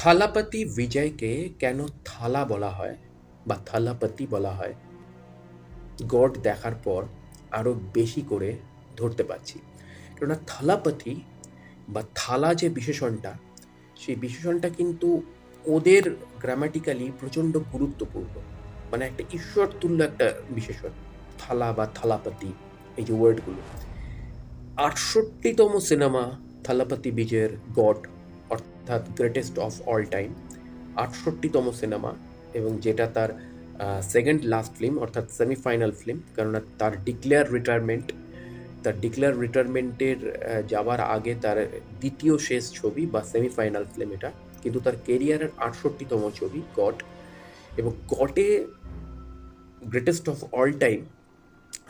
থালাপতি বিজয়কে কেন থালা বলা হয় বা থালাপতি বলা হয়, গড দেখার পর আরও বেশি করে ধরতে পারছি। কেননা থালাপতি বা থালা যে বিশেষণটা, সেই বিশেষণটা কিন্তু ওদের গ্রামাটিক্যালি প্রচণ্ড গুরুত্বপূর্ণ। মানে একটা ঈশ্বর তুল্য একটা বিশেষণ, থালা বা থালাপতি, এই যে ওয়ার্ডগুলো। ৬৮তম সিনেমা থালাপতি বিজয়ের গড, অর্থাৎ গ্রেটেস্ট অফ অল টাইম, ৬৮তম সিনেমা, এবং যেটা তার সেকেন্ড লাস্ট ফিল্ম, অর্থাৎ সেমিফাইনাল ফিল্ম। কেননা তার ডিক্লেয়ার রিটায়ারমেন্টের যাওয়ার আগে তার দ্বিতীয় শেষ ছবি বা সেমিফাইনাল ফিল্ম এটা, কিন্তু তার কেরিয়ারের ৬৮তম ছবি গড। এবং গডে গ্রেটেস্ট অফ অল টাইম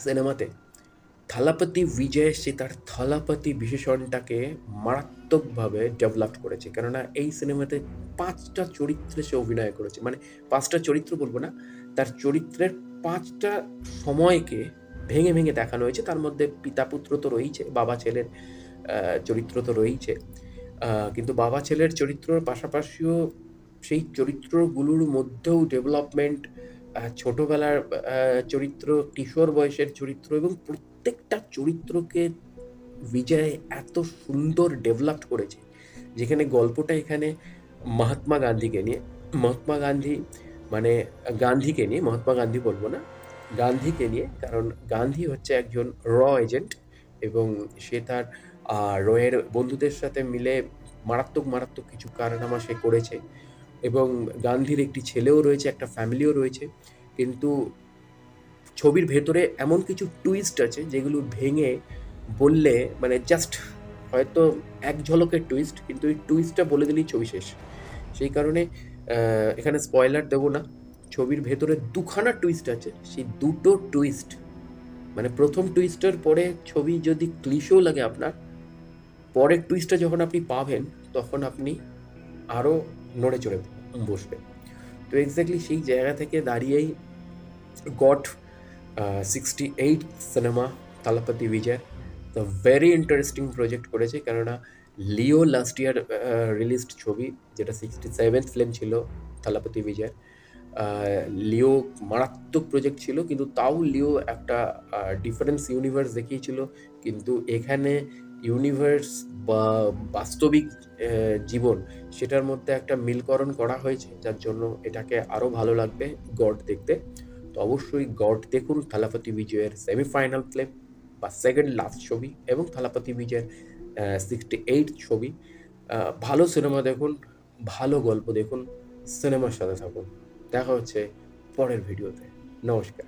সিনেমাতে থালাপতি বিজয় সে তার থালাপতি বিশেষণটাকে মারাত্মকভাবে ডেভেলপ করেছে। কেননা এই সিনেমাতে ৫টা চরিত্রে সে অভিনয় করেছে। মানে ৫টা চরিত্র বলবো না, তার চরিত্রের ৫টা সময়কে ভেঙে ভেঙে দেখানো হয়েছে। তার মধ্যে পিতা পুত্র তো রয়েইছে, বাবা ছেলের চরিত্র তো রয়েইছে, কিন্তু বাবা ছেলের চরিত্রর পাশাপাশিও সেই চরিত্রগুলোর মধ্যেও ডেভেলপমেন্ট, ছোটবেলার চরিত্র, কিশোর বয়সের চরিত্র, এবং প্রত্যেকটা চরিত্রকে বিজয় এত সুন্দর ডেভেলপ করেছে। যেখানে গল্পটা এখানে মহাত্মা গান্ধীকে নিয়ে, মহাত্মা গান্ধী মানে গান্ধীকে নিয়ে, মহাত্মা গান্ধী বলবো না, গান্ধীকে নিয়ে। কারণ গান্ধী হচ্ছে একজন এজেন্ট, এবং সে তার রয়ের বন্ধুদের সাথে মিলে মারাত্মক মারাত্মক কিছু কারনামা সে করেছে। এবং গান্ধীর একটি ছেলেও রয়েছে, একটা ফ্যামিলিও রয়েছে। কিন্তু ছবির ভেতরে এমন কিছু টুইস্ট আছে যেগুলো ভেঙে বললে মানে জাস্ট হয়তো এক ঝলকের টুইস্ট, কিন্তু এই টুইস্টটা বলে দিলেই ছবি শেষ। সেই কারণে এখানে স্পয়লার দেবো না। ছবির ভেতরে দুখানা টুইস্ট আছে, সেই দুটো টুইস্ট মানে প্রথম টুইস্টের পরে ছবি যদি ক্লিশেও লাগে আপনার, পরের টুইস্টটা যখন আপনি পাবেন তখন আপনি আরও নড়ে চড়ে বসবেন। তো এক্স্যাক্টলি সেই জায়গা থেকে দাঁড়িয়েই গড 68 cinema Thalapathy Vijay the very interesting project করেছে। কেননা লিও লাস্ট ইয়ার রিলিজড ছবি, যেটা 67th ফিল্ম ছিল থালাপতি বিজয়। লিও মারাত্মক প্রজেক্ট ছিল, কিন্তু তাও লিও একটা ডিফারেন্স ইউনিভার্স দেখিয়েছিল। কিন্তু এখানে ইউনিভার্স বা বাস্তবিক জীবন, সেটার মধ্যে একটা মিলকরণ করা হয়েছে, যার জন্য এটাকে আরও ভালো লাগবে গড দেখতে। তো অবশ্যই গড দেখুন, থালাপতি বিজয়ের সেমিফাইনাল ফিল্ম বা সেকেন্ড লাস্ট ছবি, এবং থালাপতি বিজয়ের 68 ছবি। ভালো সিনেমা দেখুন, ভালো গল্প দেখুন, সিনেমার সাথে থাকুন। দেখা হচ্ছে পরের ভিডিওতে। নমস্কার।